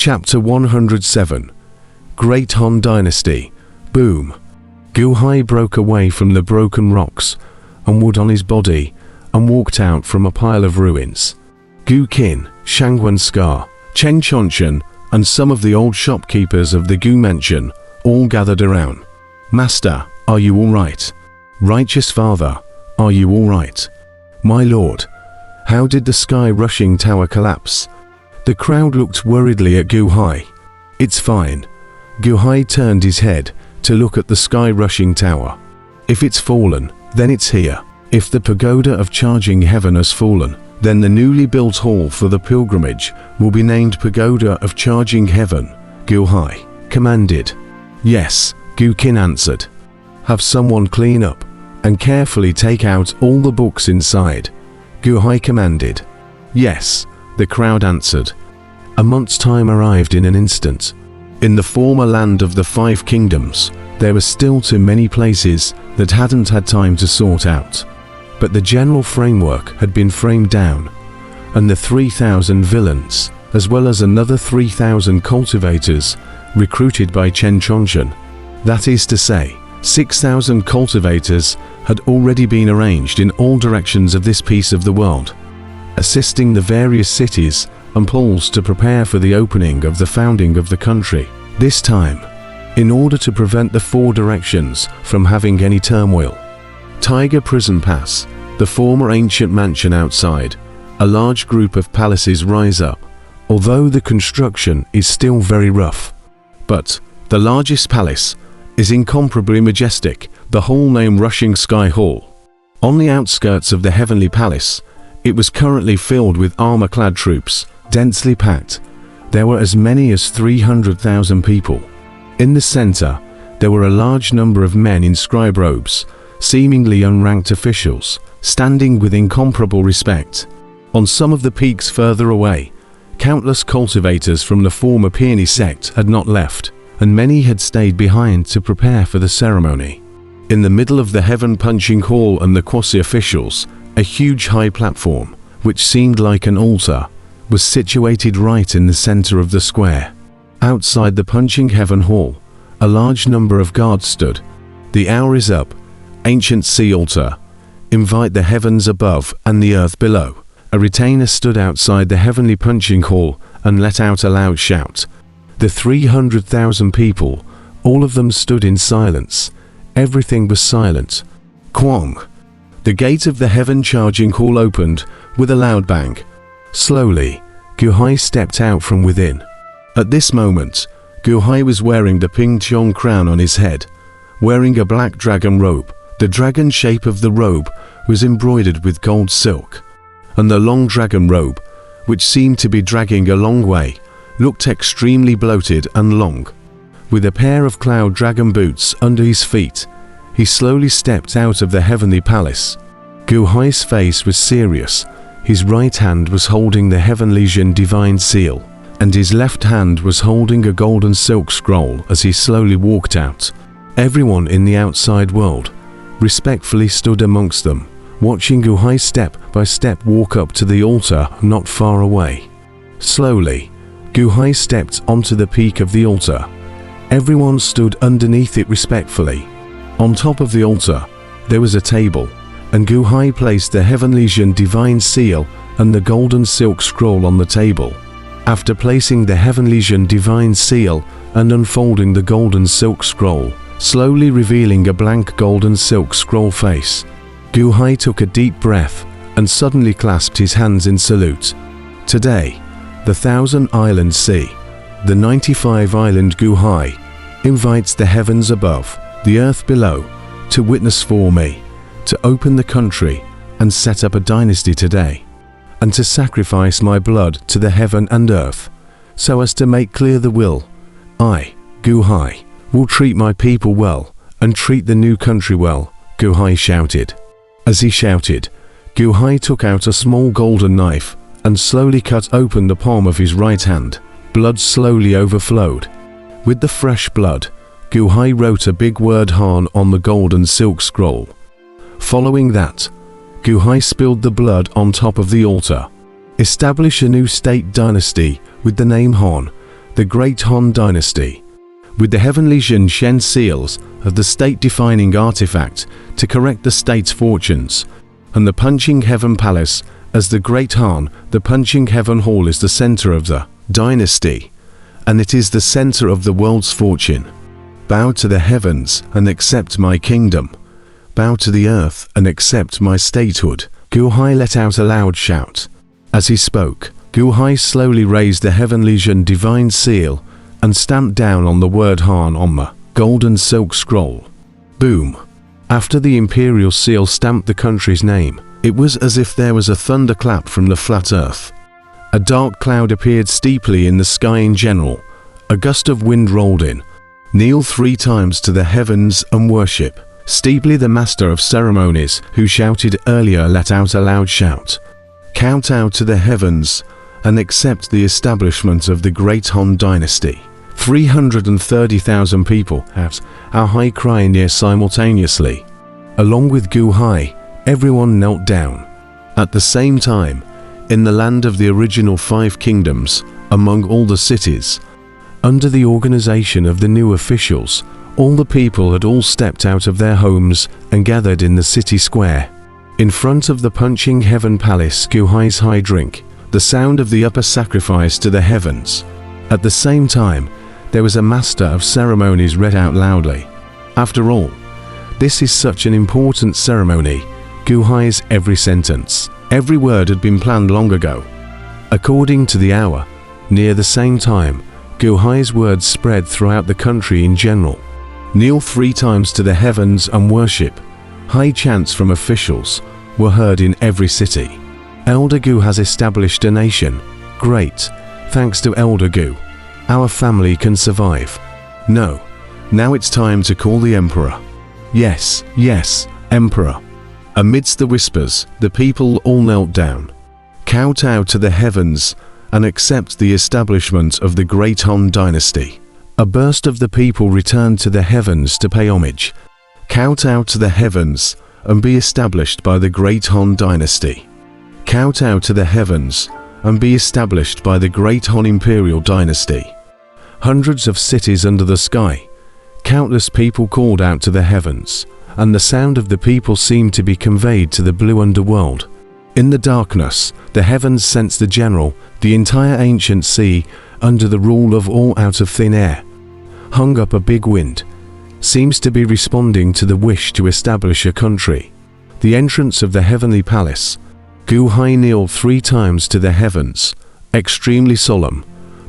Chapter 107. Great Han Dynasty. Boom. Gu Hai broke away from the broken rocks and wood on his body and walked out from a pile of ruins. Gu Qin, Shangwen Scar, Chen Chonchen, and some of the old shopkeepers of the Gu Mansion all gathered around. Master, are you all right? Righteous Father, are you all right? My lord, how did the sky rushing tower collapse? The crowd looked worriedly at Gu Hai. It's fine. Gu Hai turned his head to look at the sky rushing tower. If it's fallen, then it's here. If the pagoda of charging heaven has fallen, then the newly built hall for the pilgrimage will be named Pagoda of Charging Heaven, Gu Hai commanded. Yes, Gu Qin answered. Have someone clean up and carefully take out all the books inside, Gu Hai commanded. Yes, the crowd answered. A month's time arrived in an instant. In the former land of the 5 kingdoms, there were still too many places that hadn't had time to sort out. But the general framework had been framed down, and the 3,000 villains, as well as another 3,000 cultivators, recruited by Chen Chonchen. That is to say, 6,000 cultivators had already been arranged in all directions of this piece of the world, assisting the various cities and poles to prepare for the opening of the founding of the country. This time, in order to prevent the 4 directions from having any turmoil. Tiger Prison Pass, the former ancient mansion outside, a large group of palaces rise up, although the construction is still very rough. But the largest palace is incomparably majestic, the hall named Rushing Sky Hall. On the outskirts of the Heavenly Palace, it was currently filled with armor-clad troops, densely packed. There were as many as 300,000 people. In the center, there were a large number of men in scribe robes, seemingly unranked officials, standing with incomparable respect. On some of the peaks further away, countless cultivators from the former Peony sect had not left, and many had stayed behind to prepare for the ceremony. In the middle of the Heaven Punching Hall and the Wuxia officials, a huge high platform, which seemed like an altar, was situated right in the center of the square. Outside the Punching Heaven Hall, a large number of guards stood. The hour is up. Ancient sea altar. Invite the heavens above and the earth below. A retainer stood outside the heavenly punching hall and let out a loud shout. The 300,000 people, all of them stood in silence. Everything was silent. Kwong. The gate of the heaven charging hall opened with a loud bang. Slowly, Gu Hai stepped out from within. At this moment, Gu Hai was wearing the Ping Chong crown on his head, wearing a black dragon robe. The dragon shape of the robe was embroidered with gold silk, and the long dragon robe, which seemed to be dragging a long way, looked extremely bloated and long. With a pair of cloud dragon boots under his feet, he slowly stepped out of the heavenly palace. Gu Hai's face was serious. His right hand was holding the Heavenly Jin divine seal, and his left hand was holding a golden silk scroll as he slowly walked out. Everyone in the outside world respectfully stood amongst them, watching Gu Hai step by step walk up to the altar not far away. Slowly, Gu Hai stepped onto the peak of the altar. Everyone stood underneath it respectfully. On top of the altar, there was a table, and Gu Hai placed the Heavenly Jin divine seal and the golden silk scroll on the table. After placing the Heavenly Jin divine seal and unfolding the golden silk scroll, slowly revealing a blank golden silk scroll face, Gu Hai took a deep breath and suddenly clasped his hands in salute. Today, the 1,000-island sea, the 95-island Gu Hai, invites the heavens above, the earth below, to witness for me, to open the country and set up a dynasty today, and to sacrifice my blood to the heaven and earth, so as to make clear the will. I, Gu Hai, will treat my people well and treat the new country well, Gu Hai shouted. As he shouted, Gu Hai took out a small golden knife and slowly cut open the palm of his right hand. Blood slowly overflowed. With the fresh blood, Gu Hai wrote a big word Han on the golden silk scroll. Following that, Gu Hai spilled the blood on top of the altar. Establish a new state dynasty with the name Han, the Great Han Dynasty, with the heavenly Zhen Shen seals of the state-defining artifact to correct the state's fortunes, and the Punching Heaven Palace as the Great Han. The Punching Heaven Hall is the center of the dynasty, and it is the center of the world's fortune. Bow to the heavens and accept my kingdom. Bow to the earth and accept my statehood. Gu Hai let out a loud shout. As he spoke, Gu Hai slowly raised the heavenly Zhen divine seal and stamped down on the word Han on the golden silk scroll. Boom! After the imperial seal stamped the country's name, it was as if there was a thunderclap from the flat earth. A dark cloud appeared steeply in the sky in general. A gust of wind rolled in. Kneel 3 times to the heavens and worship. Steeply the master of ceremonies, who shouted earlier, let out a loud shout. Count out to the heavens and accept the establishment of the Great Han Dynasty. 330,000 people at our high cry near simultaneously. Along with Gu Hai, everyone knelt down. At the same time, in the land of the original 5 kingdoms, among all the cities, under the organization of the new officials, all the people had all stepped out of their homes and gathered in the city square. In front of the Punching Heaven Palace, Gu Hai's high drink, the sound of the upper sacrifice to the heavens. At the same time, there was a master of ceremonies read out loudly. After all, this is such an important ceremony. Gu Hai's every sentence, every word had been planned long ago. According to the hour, near the same time, Gu Hai's words spread throughout the country in general. Kneel 3 times to the heavens and worship. High chants from officials were heard in every city. Elder Gu has established a nation. Great. Thanks to Elder Gu, our family can survive. No. Now it's time to call the Emperor. Yes, yes, Emperor. Amidst the whispers, the people all knelt down. Kowtow to the heavens and accept the establishment of the Great Han Dynasty. A burst of the people returned to the heavens to pay homage. Kowtow to the heavens and be established by the Great Han Dynasty. Kowtow to the heavens and be established by the Great Han Imperial Dynasty. Hundreds of cities under the sky. Countless people called out to the heavens, and the sound of the people seemed to be conveyed to the blue underworld. In the darkness, the heavens sensed the general, the entire ancient sea, under the rule of all out of thin air. Hung up a big wind. Seems to be responding to the wish to establish a country. The entrance of the heavenly palace. Gu Hai kneeled 3 times to the heavens, extremely solemn.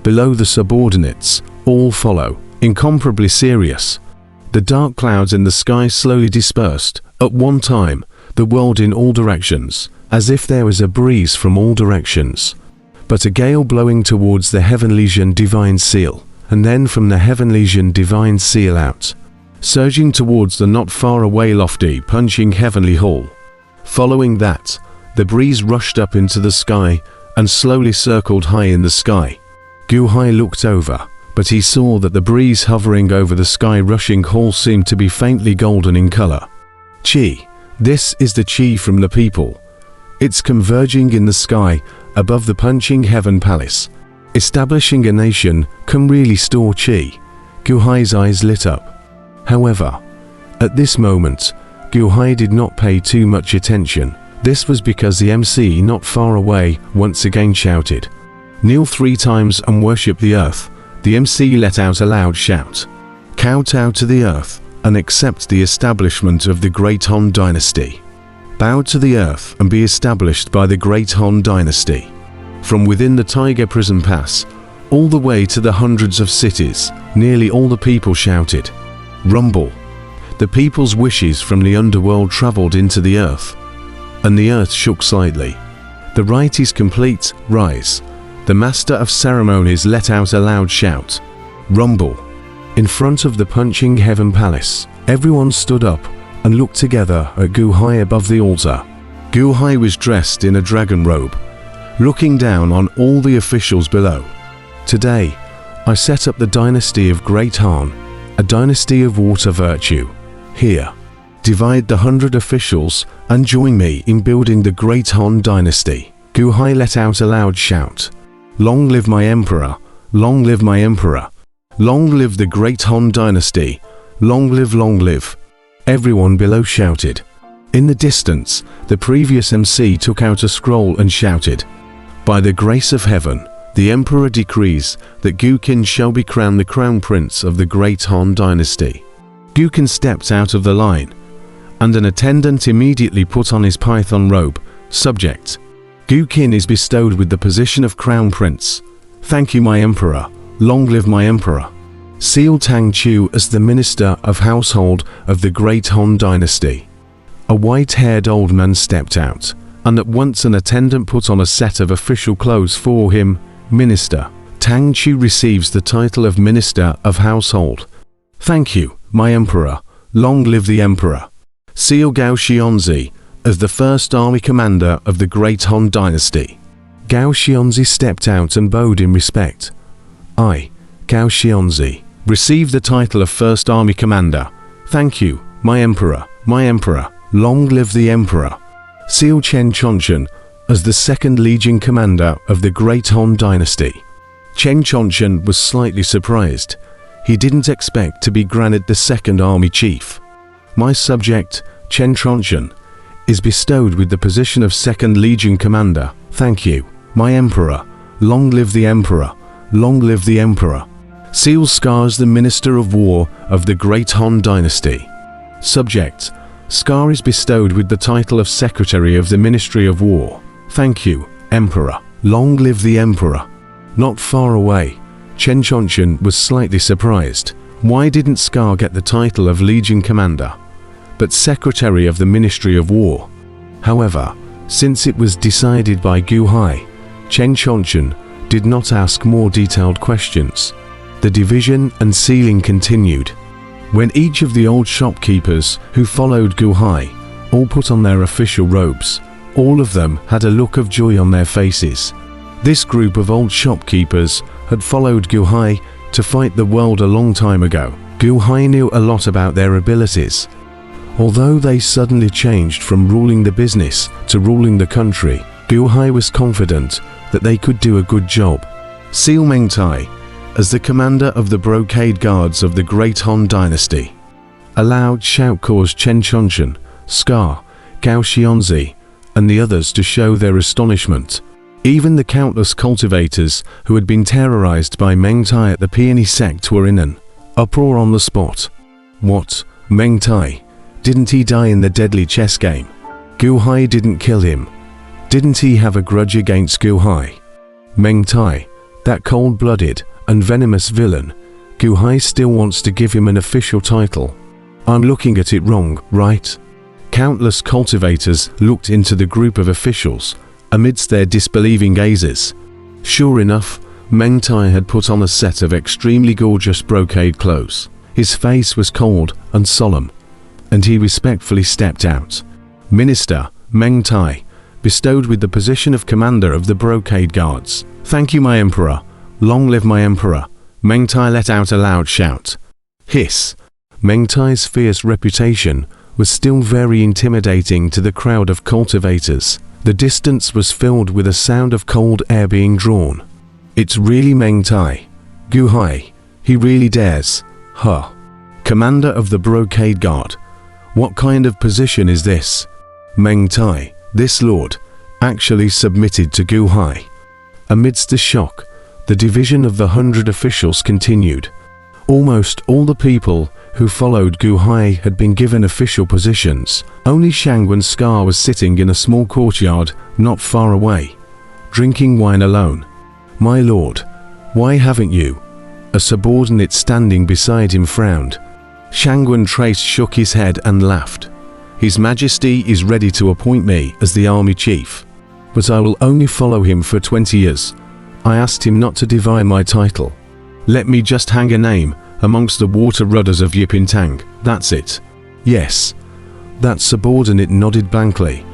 Below the subordinates, all follow, incomparably serious. The dark clouds in the sky slowly dispersed, at one time, the world in all directions, as if there was a breeze from all directions. But a gale blowing towards the heavenly Zhen divine seal, and then from the heavenly Zhen divine seal out, surging towards the not far away lofty Punching Heavenly Hall. Following that, the breeze rushed up into the sky and slowly circled high in the sky. Gu Hai looked over, but he saw that the breeze hovering over the sky-rushing hall seemed to be faintly golden in color. Qi. This is the qi from the people. It's converging in the sky above the Punching Heaven Palace. Establishing a nation can really store qi. Gu Hai's eyes lit up. However, at this moment, Gu Hai did not pay too much attention. This was because the MC not far away once again shouted, "Kneel 3 times and worship the earth." The MC let out a loud shout. Kowtow to the earth and accept the establishment of the Great Han Dynasty. Bow to the earth and be established by the Great Han Dynasty. From within the Tiger Prison Pass, all the way to the hundreds of cities, nearly all the people shouted, "Rumble." The people's wishes from the underworld traveled into the earth, and the earth shook slightly. The rite is complete, rise. The master of ceremonies let out a loud shout, "Rumble." In front of the Punching Heaven Palace, everyone stood up and looked together at Gu Hai above the altar. Gu Hai was dressed in a dragon robe, looking down on all the officials below. "Today, I set up the dynasty of Great Han, a dynasty of water virtue. Here, divide the 100 officials and join me in building the Great Han Dynasty." Gu Hai let out a loud shout. "Long live my emperor, Long live my emperor! Long live the great Han Dynasty! Long live, long live! Everyone below shouted. In the distance, the previous MC took out a scroll and shouted, "By the grace of heaven, the Emperor decrees that Guqin shall be crowned the Crown Prince of the Great Han Dynasty." Guqin stepped out of the line, and an attendant immediately put on his python robe. Subject: Guqin is bestowed with the position of Crown Prince. Thank you, my Emperor. Long live my Emperor. Seal Tang Chu as the Minister of Household of the Great Han Dynasty. A white-haired old man stepped out, and at once an attendant put on a set of official clothes for him. Minister Tang Chu receives the title of Minister of Household. Thank you, my Emperor. Long live the Emperor. Seal Gao Xianzi as the first army commander of the Great Han Dynasty. Gao Xianzi stepped out and bowed in respect. I, Gao Xianzi, receive the title of first army commander. Thank you, my Emperor, my Emperor. Long live the Emperor. Seal Chen Chonchen as the second Legion commander of the Great Han Dynasty. Chen Chonchen was slightly surprised. He didn't expect to be granted the second army chief. My subject, Chen Chonchen, is bestowed with the position of second Legion commander. Thank you, my Emperor. Long live the Emperor. Long live the Emperor. Seal Scar as the Minister of War of the Great Han Dynasty. Subject: Scar is bestowed with the title of Secretary of the Ministry of War. Thank you, Emperor. Long live the Emperor. Not far away, Chen Chonchen was slightly surprised. Why didn't Scar get the title of Legion Commander, but Secretary of the Ministry of War? However, since it was decided by Gu Hai, Chen Chonchen did not ask more detailed questions. The division and sealing continued. When each of the old shopkeepers who followed Gu Hai all put on their official robes, all of them had a look of joy on their faces. This group of old shopkeepers had followed Gu Hai to fight the world a long time ago. Gu Hai knew a lot about their abilities. Although they suddenly changed from ruling the business to ruling the country, Gu Hai was confident that they could do a good job. Seal Meng Tai as the commander of the Brocade Guards of the Great Han Dynasty. A loud shout caused Chen Chonchen, Scar, Gao Xianzi, and the others to show their astonishment. Even the countless cultivators who had been terrorized by Meng Tai at the Peony sect were in an uproar on the spot. What? Meng Tai? Didn't he die in the deadly chess game? Gu Hai didn't kill him. Didn't he have a grudge against Gu Hai? Meng Tai, that cold-blooded and venomous villain, Gu Hai still wants to give him an official title. I'm looking at it wrong, right? Countless cultivators looked into the group of officials amidst their disbelieving gazes. Sure enough, Meng Tai had put on a set of extremely gorgeous brocade clothes. His face was cold and solemn, and he respectfully stepped out. Minister Meng Tai, bestowed with the position of commander of the Brocade Guards. Thank you, my Emperor. Long live my Emperor. Meng Tai let out a loud shout. Hiss. Meng Tai's fierce reputation was still very intimidating to the crowd of cultivators. The distance was filled with a sound of cold air being drawn. It's really Meng Tai. Gu Hai. He really dares. Huh. Commander of the Brocade Guard. What kind of position is this? Meng Tai, this lord, actually submitted to Gu Hai. Amidst the shock, the division of the 100 officials continued. Almost all the people who followed Gu Hai had been given official positions. Only Shangwen Scar was sitting in a small courtyard not far away, drinking wine alone. My lord, why haven't you? A subordinate standing beside him frowned. Shangwen Trace shook his head and laughed. His Majesty is ready to appoint me as the army chief, but I will only follow him for 20 years. I asked him not to divide my title. Let me just hang a name amongst the water rudders of Yipintang, that's it. Yes. That subordinate nodded blankly.